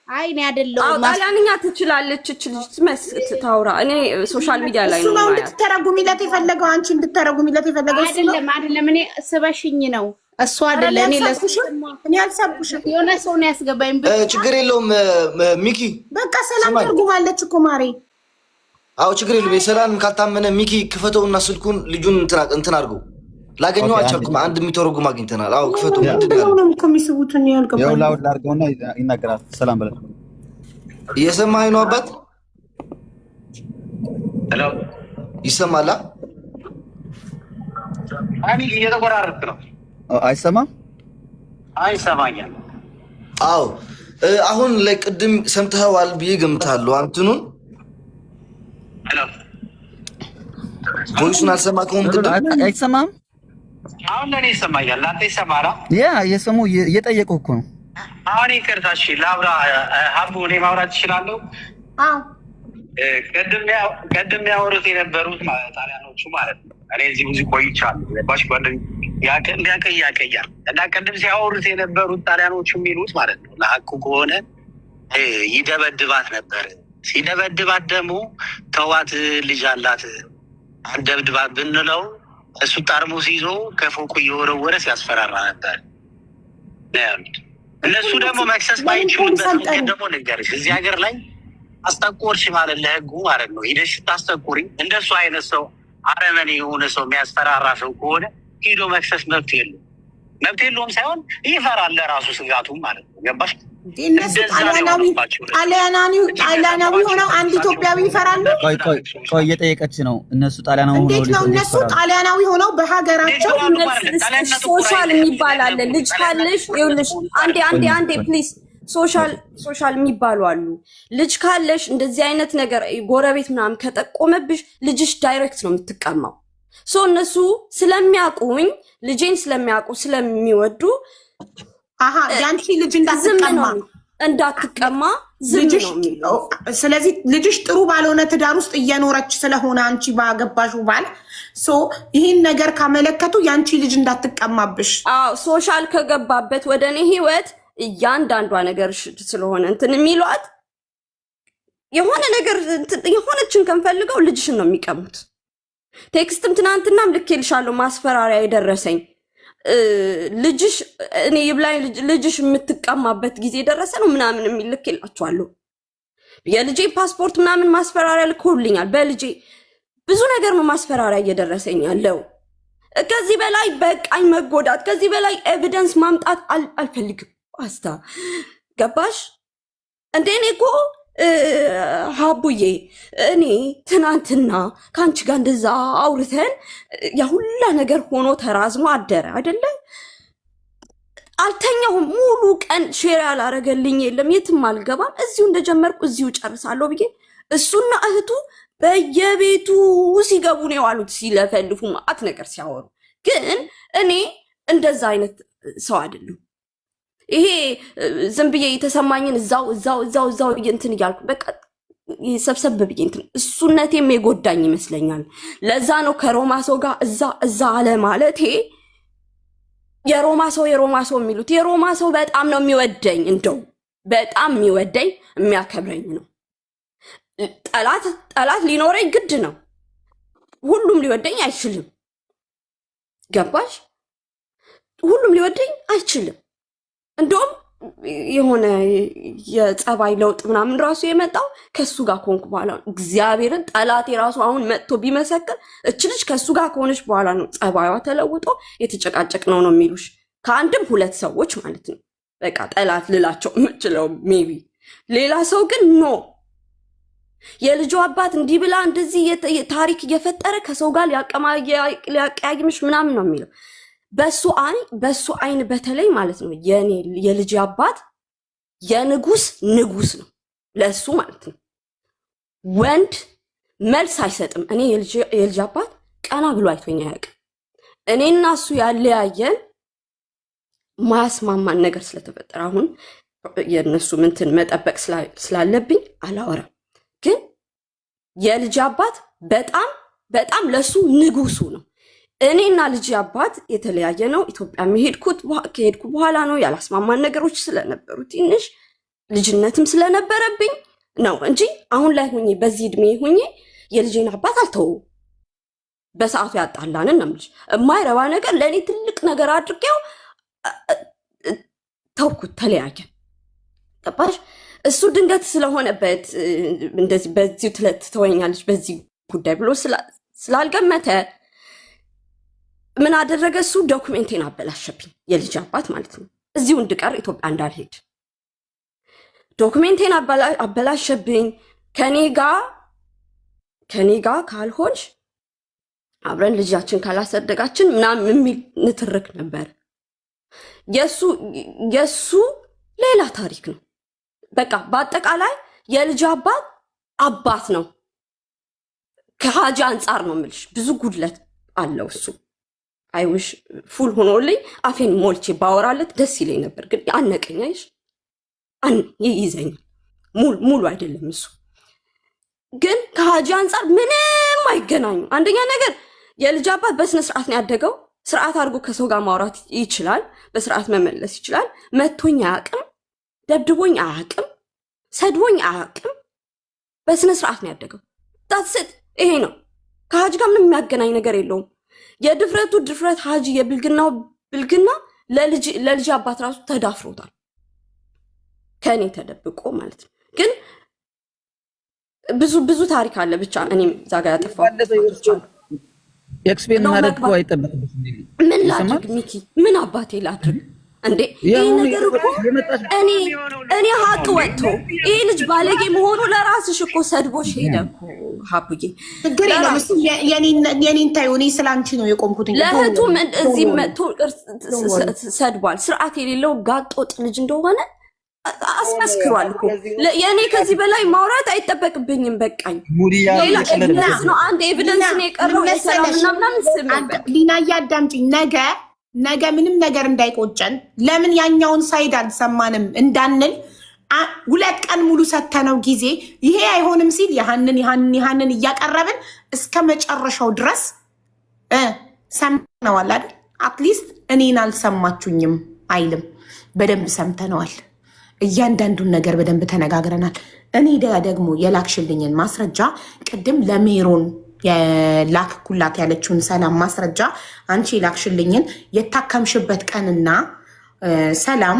አይ እኔ አይደለሁም። ጣሊያንኛ ትችላለች እች ልጅ ታውራ። እኔ ሶሻል ሚዲያ ላይ ነው ማለት እንድትተረጉሚለት የፈለገው አንቺ እንድትተረጉሚለት የፈለገው አይደለም እኔ ስበሽኝ ነው እሱ አይደለ። እኔ አልሰብኩሽም። የሆነ ሰው ነው ያስገባኝ። ችግር የለውም ሚኪ በቃ ሰላም ተርጉማለች እኮ ማሬ። አዎ ችግር የለውም። የሰላም ካልታመነ ሚኪ ክፈተውና ስልኩን ልጁን እንትን አድርገው። ላገኘው አልቻልኩም። አንድ የሚተረጉም አግኝተናል። አዎ ክፈቱ። ምንድነው ከሚስቡትን ያልገባኝ? ያው ላውድ ላድርገውና ይናገራል። ሰላም በለ። እየሰማኸኝ ነው አባት? ሄሎ ይሰማላ? አሚ እየተቆራረጥክ ነው። አይሰማም? አይሰማኛል። አዎ አሁን ላይ ቅድም ሰምተኸዋል ብዬ ገምታለሁ። አንተኑን ሄሎ ቮይሱን አልሰማከውም? ቅድም አይሰማም? አሁን ለኔ ይሰማኛል። ለአንተ ይሰማላ? ያ እየሰሙ እየጠየቁህ እኮ ነው። አሁን ይቅርታ እሺ፣ ላብራ ሀቡ እኔ ማውራት እችላለሁ? አዎ ቀድም ያወሩት የነበሩት ጣሊያኖቹ ማለት ነው። እኔ እዚህ ብዙ ቆይቻለሁ። ባሽ ጓደኝ ያቀያል እና ቀድም ሲያወሩት የነበሩት ጣሊያኖቹ የሚሉት ማለት ነው ለሀቁ ከሆነ ይደበድባት ነበር። ሲደበድባት ደግሞ ተዋት ልጅ አላት አደብድባት ብንለው እሱ ጠርሙስ ይዞ ከፎቁ እየወረወረ ሲያስፈራራ ነበር ያሉት። እነሱ ደግሞ መክሰስ ባይችሉበት መንገድ ደግሞ ነገርሽ እዚህ ሀገር ላይ አስጠቆርሽ ማለት ለህጉ ማለት ነው። ሂደሽ ስታስጠቁሪ እንደሱ አይነት ሰው አረመኔ የሆነ ሰው የሚያስፈራራ ሰው ከሆነ ሂዶ መክሰስ መብት የለውም ሳይሆን ይፈራል ለራሱ ስጋቱ ማለት ነው። ገባሽ? እነሱ ጣሊያናዊ ሆነው አንድ ኢትዮጵያዊ ይፈራሉ። ቆይ እየጠየቀች ነው። እነሱ ጣሊያናዊ ሆነው እንዴት ነው እነሱ ጣሊያናዊ ሆነው በሀገራቸው ሶሻል የሚባል አለ። ልጅ ካለሽ ይኸውልሽ፣ አንዴ ፕሊዝ ሶሻል የሚባሉ አሉ። ልጅ ካለሽ እንደዚህ አይነት ነገር ጎረቤት ምናምን ከጠቆመብሽ ልጅሽ ዳይሬክት ነው የምትቀማው። እነሱ ስለሚያውቁኝ ልጄን ስለሚያውቁ ስለሚወዱ ያንቺ ልጅ እንዳትቀማ ዝም ነው የሚለው። ስለዚህ ልጅሽ ጥሩ ባልሆነ ትዳር ውስጥ እየኖረች ስለሆነ አንቺ ባገባሽው ባል ይህን ነገር ካመለከቱ ያንቺ ልጅ እንዳትቀማብሽ። ሶሻል ከገባበት ወደ እኔ ህይወት እያንዳንዷ ነገር ስለሆነ እንትን የሚሏት የሆነ ነገር የሆነችን ከንፈልገው ልጅሽን ነው የሚቀሙት። ቴክስትም ትናንትናም ልኬልሻለሁ ማስፈራሪያ የደረሰኝ ልጅሽ እኔ ይብላኝ ልጅሽ የምትቀማበት ጊዜ ደረሰ ነው ምናምን የሚልክ ይላችኋለሁ። የልጄ ፓስፖርት ምናምን ማስፈራሪያ ልኮልኛል። በልጄ ብዙ ነገር ነው ማስፈራሪያ እየደረሰኝ ያለው። ከዚህ በላይ በቃኝ መጎዳት፣ ከዚህ በላይ ኤቪደንስ ማምጣት አልፈልግም። አስታ ገባሽ እንዴ? እኔ እኮ ሀቡዬ እኔ ትናንትና ከአንቺ ጋር እንደዛ አውርተን ያሁላ ነገር ሆኖ ተራዝሞ አደረ አይደለ? አልተኛሁም። ሙሉ ቀን ሼር ያላረገልኝ የለም። የትም አልገባም። እዚሁ እንደጀመርኩ እዚሁ ጨርሳለሁ ብዬ እሱና እህቱ በየቤቱ ሲገቡ ነው የዋሉት፣ ሲለፈልፉ ማአት ነገር ሲያወሩ። ግን እኔ እንደዛ አይነት ሰው አይደለሁ። ይሄ ዝም ብዬ የተሰማኝን እዛው እንትን እያልኩ በቃ ሰብሰብ ብዬ እንትን እሱነቴም የጎዳኝ ይመስለኛል። ለዛ ነው ከሮማ ሰው ጋር እዛ አለ ማለቴ። የሮማ ሰው የሚሉት የሮማ ሰው በጣም ነው የሚወደኝ፣ እንደው በጣም የሚወደኝ የሚያከብረኝ ነው። ጠላት ሊኖረኝ ግድ ነው። ሁሉም ሊወደኝ አይችልም። ገባሽ? ሁሉም ሊወደኝ አይችልም። እንደውም የሆነ የጸባይ ለውጥ ምናምን ራሱ የመጣው ከሱ ጋር ከሆንኩ በኋላ እግዚአብሔርን ጠላቴ ራሱ አሁን መጥቶ ቢመሰክር እች ልጅ ከሱ ጋር ከሆነች በኋላ ነው ጸባይዋ ተለውጦ የተጨቃጨቅ ነው የሚሉሽ። ከአንድም ሁለት ሰዎች ማለት ነው። በቃ ጠላት ልላቸው የምችለው ሜቢ። ሌላ ሰው ግን ኖ የልጁ አባት እንዲህ ብላ እንደዚህ ታሪክ እየፈጠረ ከሰው ጋር ሊያቀያይምሽ ምናምን ነው የሚለው። በሱ አይን በተለይ ማለት ነው የልጅ አባት ንጉስ ነው ለሱ ማለት ነው። ወንድ መልስ አይሰጥም። እኔ የልጅ አባት ቀና ብሎ አይቶኝ አያውቅም። እኔና እሱ ያለያየን ማያስማማን ነገር ስለተፈጠረ አሁን የነሱ ምንትን መጠበቅ ስላለብኝ አላወራም። ግን የልጅ አባት በጣም ለሱ ንጉሱ ነው። እኔና ልጅ አባት የተለያየ ነው። ኢትዮጵያ ከሄድኩ በኋላ ነው። ያላስማማን ነገሮች ስለነበሩ ትንሽ ልጅነትም ስለነበረብኝ ነው እንጂ አሁን ላይ ሆኜ በዚህ እድሜ ሆኜ የልጄን አባት አልተወውም። በሰዓቱ ያጣላንን ነው የምልሽ። የማይረባ ነገር ለእኔ ትልቅ ነገር አድርጌው ተውኩት፣ ተለያየን። ገባሽ? እሱ ድንገት ስለሆነበት እንደዚህ በዚህ ትተወኛለች በዚህ ጉዳይ ብሎ ስላልገመተ ምን አደረገ? እሱ ዶክሜንቴን አበላሸብኝ፣ የልጅ አባት ማለት ነው። እዚሁ እንድቀር ኢትዮጵያ እንዳልሄድ ዶክሜንቴን አበላሸብኝ። ከኔ ጋር ካልሆንሽ አብረን ልጃችን ካላሰደጋችን ምናምን የሚል ንትርክ ነበር። የሱ ሌላ ታሪክ ነው። በቃ በአጠቃላይ የልጅ አባት ነው። ከሀጂ አንጻር ነው የምልሽ። ብዙ ጉድለት አለው እሱ። አይውሽ ፉል ሆኖልኝ አፌን ሞልቼ ባወራለት ደስ ይለኝ ነበር። ግን አነቀኛይሽ ይይዘኛል። ሙሉ አይደለም እሱ። ግን ከሀጂ አንጻር ምንም አይገናኙ። አንደኛ ነገር የልጅ አባት በስነ ስርዓት ነው ያደገው። ስርዓት አድርጎ ከሰው ጋር ማውራት ይችላል። በስርዓት መመለስ ይችላል። መቶኝ አያውቅም። ደብድቦኝ አያውቅም። ሰድቦኝ አያውቅም። በስነ ስርዓት ነው ያደገው። ታስት ይሄ ነው። ከሀጂ ጋር ምንም የሚያገናኝ ነገር የለውም። የድፍረቱ ድፍረት ሀጂ የብልግናው ብልግና ለልጅ አባት ራሱ ተዳፍሮታል። ከኔ ተደብቆ ማለት ነው። ግን ብዙ ታሪክ አለ። ብቻ እኔም ዛጋ ያጠፋው ኤክስፔሪየንስ ማድረግ እኮ አይጠበቅብሽም። ምን ላድርግ ሚኪ? ምን አባቴ ላድርግ እንዴ? ይሄ ነገር እኮ እኔ ሀቅ ወጥቶ ይሄ ልጅ ባለጌ መሆኑ ለራስሽ እኮ ሰድቦሽ ሄደ እኮ ሀቡዬ። ችግር የለም እሱ የኔን ታዩ። እኔ ስላንቺ ነው የቆምኩት። ለእህቱም እዚህ መጥቶ ሰድቧል። ስርዓት የሌለው ጋጦጥ ልጅ እንደሆነ አስመስክሯል እኮ። የእኔ ከዚህ በላይ ማውራት አይጠበቅብኝም። በቃኝ። ሌላ ኤቪደንስ ነው፣ አንድ ኤቪደንስ ነው የቀረው። የሰላምና ምናምን ስም ሊና እያዳምጪኝ ነገ ምንም ነገር እንዳይቆጨን ለምን ያኛውን ሳይድ አልሰማንም እንዳንል 2 ቀን ሙሉ ሰተነው ጊዜ ይሄ አይሆንም ሲል ያህንን እያቀረብን እስከ መጨረሻው ድረስ ሰምተነዋል አይደል? አትሊስት እኔን አልሰማችሁኝም አይልም። በደንብ ሰምተነዋል። እያንዳንዱን ነገር በደንብ ተነጋግረናል። እኔ ደግሞ የላክሽልኝን ማስረጃ ቅድም ለሜሮን የላክኩላት ያለችውን ሰላም ማስረጃ አንቺ ላክሽልኝን የታከምሽበት ቀንና ሰላም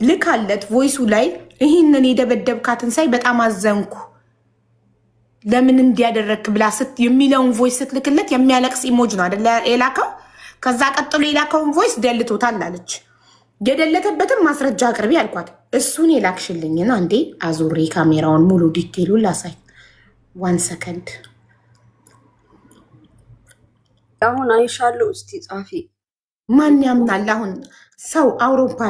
ልካለት ቮይሱ ላይ ይህንን የደበደብካትን ሳይ በጣም አዘንኩ ለምን እንዲያደረክ ብላ የሚለውን ቮይስ ስትልክለት የሚያለቅስ ኢሞጅ ነው አይደል የላከው። ከዛ ቀጥሎ የላከውን ቮይስ ደልቶታል አለች። የደለተበትን ማስረጃ አቅርቢ አልኳት። እሱን የላክሽልኝን አንዴ አዙሪ ካሜራውን ሙሉ ዲቴሉን ላሳይ። 1 ሰከንድ አሁን አይሻለሁ። እስቲ ጻፊ። ማን ያምናል? አሁን ሰው አውሮፓ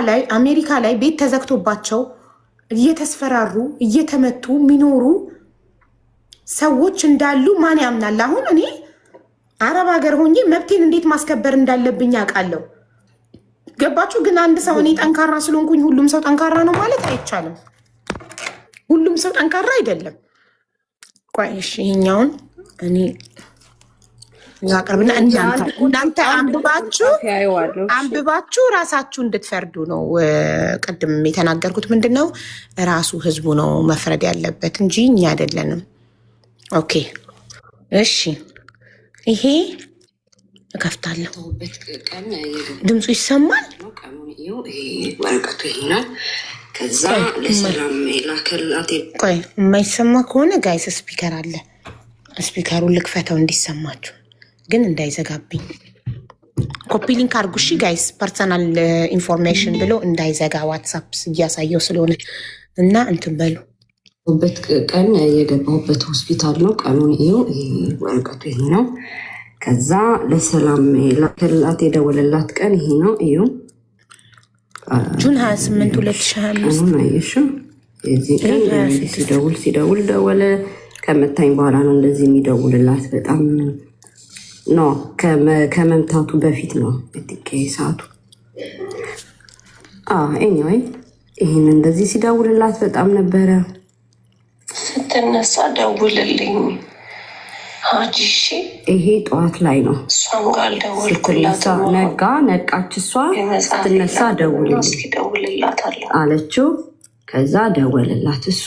ላይ አሜሪካ ላይ ቤት ተዘግቶባቸው እየተስፈራሩ እየተመቱ የሚኖሩ ሰዎች እንዳሉ ማን ያምናል? አሁን እኔ አረብ ሀገር ሆኜ መብቴን እንዴት ማስከበር እንዳለብኝ አውቃለሁ። ገባችሁ? ግን አንድ ሰው እኔ ጠንካራ ስለሆንኩኝ ሁሉም ሰው ጠንካራ ነው ማለት አይቻልም። ሁሉም ሰው ጠንካራ አይደለም። ቆይ እሺ፣ ይሄኛውን እኔ ያቀርብና እናንተ አንብባችሁ ራሳችሁ እንድትፈርዱ ነው። ቅድም የተናገርኩት ምንድነው ራሱ ህዝቡ ነው መፍረድ ያለበት እንጂ እኛ አይደለንም። ኦኬ እሺ፣ ይሄ እከፍታለሁ። ድምፁ ይሰማል? ወረቀቱ ይሄ ነው። ከዛ ለሰላም ላከላት። ቆይ የማይሰማ ከሆነ ጋይስ ስፒከር አለ፣ ስፒከሩን ልክፈተው እንዲሰማችሁ ግን እንዳይዘጋብኝ። ኮፒ ሊንክ አድርጉ እሺ ጋይስ፣ ፐርሰናል ኢንፎርሜሽን ብሎ እንዳይዘጋ ዋትሳፕ እያሳየው ስለሆነ እና እንትን በሉ። ቀን የገባሁበት ሆስፒታል ነው። ቀኑን ይኸው፣ ወረቀቱ ይሄ ነው። ከዛ ለሰላም ላከላት የደወለላት ቀን ይሄ ነው። ይኸው ጁን 28 2025 አየሽው። የዚህ ቀን ሲደውል ደወለ። ከመታኝ በኋላ ነው እንደዚህ የሚደውልላት። በጣም ነው ከመምታቱ በፊት ነው ሰዓቱ። ኤኒዌይ ይህን እንደዚህ ሲደውልላት በጣም ነበረ። ስትነሳ ደውልልኝ ሀጂ። ይሄ ጠዋት ላይ ነው። እሷም ጋር ደውልኩላት። ነቃች። እሷ ስትነሳ ደውልላት አለችው። ከዛ ደወልላት እሱ።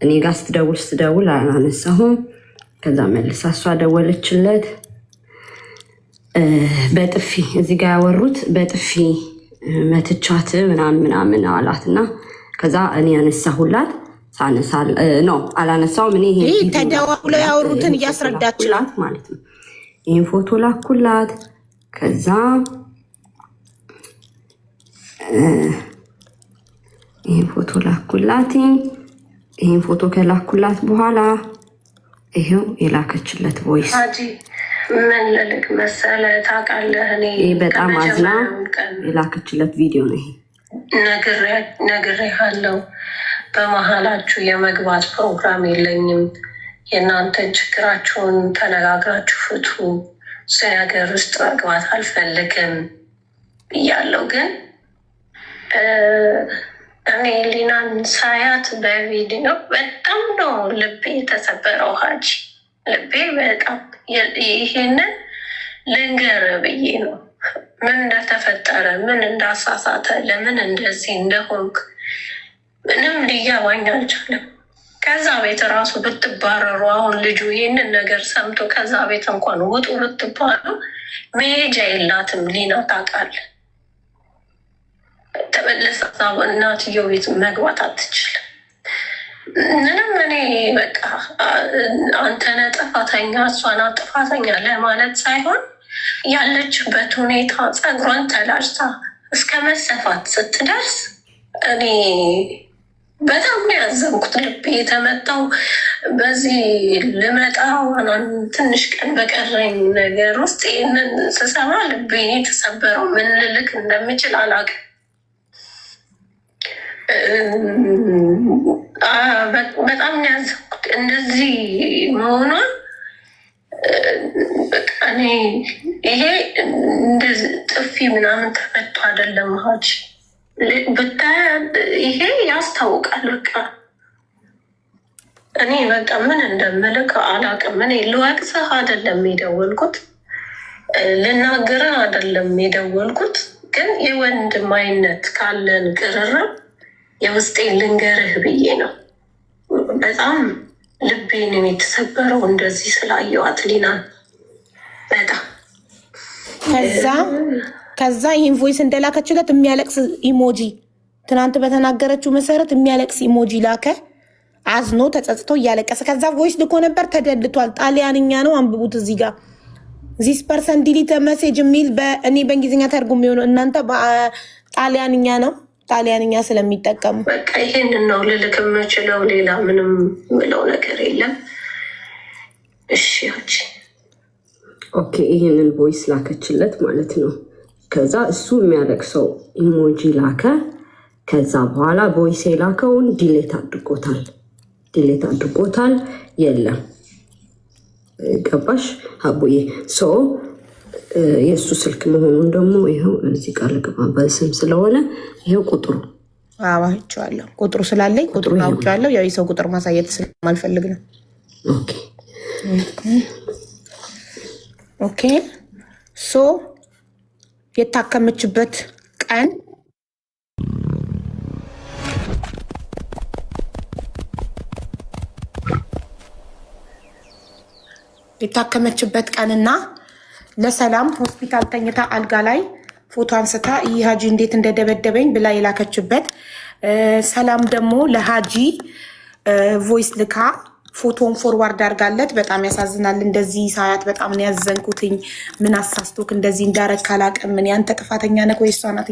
እኔ ጋር ስትደውል አላነሳሁም። ከዛ መልሳ እሷ ደወለችለት። በጥፊ እዚህ ጋር ያወሩት በጥፊ መትቻት ምናምን አላትና ከዛ እኔ ያነሳሁላት አላነሳውም። እኔ ይሄ ተደዋውለው ያወሩትን እያስረዳችላት ማለት ነው። ይህን ፎቶ ላኩላት። ከዛ ይህን ፎቶ ከላኩላት በኋላ ይሄው የላከችለት ቮይስ። ምን ልልክ መሰለህ ታውቃለህ፣ እኔ በጣም አዝና የላከችለት ቪዲዮ ነው ይሄ። ነግሬሃለሁ፣ በመሀላችሁ የመግባት ፕሮግራም የለኝም። የእናንተ ችግራችሁን ተነጋግራችሁ ፍቱ። እሱ ነገር ውስጥ መግባት አልፈልግም ብያለሁ። ግን እኔ ሊናን ሳያት በቪዲዮ በጣም ነው ልቤ የተሰበረው ሀጂ። ልቤ በጣም ይሄንን ልንገር ብዬ ነው። ምን እንደተፈጠረ፣ ምን እንዳሳሳተ፣ ለምን እንደዚህ እንደሆንክ ምንም ሊገባኝ አልቻለም። ከዛ ቤት እራሱ ብትባረሩ፣ አሁን ልጁ ይህንን ነገር ሰምቶ ከዛ ቤት እንኳን ውጡ ብትባሉ መሄጃ የላትም ሊና ታውቃለህ። ተመለሳ እናትየው ቤት መግባት አትችልም። ምንም እኔ በቃ አንተነ ጥፋተኛ እሷን ጥፋተኛ ለማለት ሳይሆን ያለችበት ሁኔታ ፀጉሯን ተላጭታ እስከ መሰፋት ስትደርስ እኔ በጣም ነው ያዘንኩት። ልቤ የተመታው በዚህ ልመጣ ትንሽ ቀን በቀረኝ ነገር ውስጥ ይህንን ስሰማ ልቤ የተሰበረው። ምን ልልክ እንደምችል አላውቅም። በጣም ያዘንኩት እንደዚህ መሆኗ። በቃ እኔ ይሄ እንደዚህ ጥፊ ምናምን ተመቶ አይደለም ሀጂ ብታይ ይሄ ያስታውቃል። በቃ እኔ በቃ ምን እንደምልክ አላውቅም። እኔ ልወቅስህ አይደለም የደወልኩት፣ ልናገርህ አይደለም የደወልኩት። ግን የወንድማይነት ካለን ቅርርብ የውስጤን ልንገርህ ብዬ ነው። በጣም ልቤን የተሰበረው እንደዚህ ስላየዋት ሊናን በጣም ከዛ ይህን ቮይስ እንደላከችለት የሚያለቅስ ኢሞጂ ትናንት በተናገረችው መሰረት የሚያለቅስ ኢሞጂ ላከ። አዝኖ ተጸጽቶ እያለቀሰ ከዛ ቮይስ ልኮ ነበር። ተደልቷል። ጣሊያንኛ ነው፣ አንብቡት። እዚህ ጋር ዚስ ፐርሰን ዲሊት ሜሴጅ የሚል እኔ በእንግሊዝኛ ተርጉም የሚሆነው እናንተ በጣሊያንኛ ነው። ጣሊያንኛ ስለሚጠቀሙ በቃ ይሄንን ነው ልልክ የምችለው። ሌላ ምንም ምለው ነገር የለም። እሺ ኦኬ፣ ይሄንን ቮይስ ላከችለት ማለት ነው። ከዛ እሱ የሚያለቅሰው ኢሞጂ ላከ። ከዛ በኋላ ቮይስ የላከውን ዲሌት አድርጎታል። የለም ገባሽ ሀቡዬ? የእሱ ስልክ መሆኑን ደግሞ ይኸው እዚህ ቃል ግባ በስም ስለሆነ ይኸው ቁጥሩ አዋይቼዋለሁ። ቁጥሩ ስላለኝ ቁጥሩን አውቄዋለሁ። ያው የሰው ቁጥር ማሳየት ስለማልፈልግ ነው። ኦኬ የታከመችበት ቀን ቀንና ለሰላም ሆስፒታል ተኝታ አልጋ ላይ ፎቶ አንስታ ይህ ሀጂ እንዴት እንደደበደበኝ ብላ የላከችበት። ሰላም ደግሞ ለሀጂ ቮይስ ልካ ፎቶን ፎርዋርድ አድርጋለት። በጣም ያሳዝናል። እንደዚህ ሳያት በጣም ነው ያዘንኩትኝ። ምን አሳስቶክ እንደዚህ እንዳረግ ካላቅም ምን ያንተ ጥፋተኛ ነህ ወይ እሷ ናት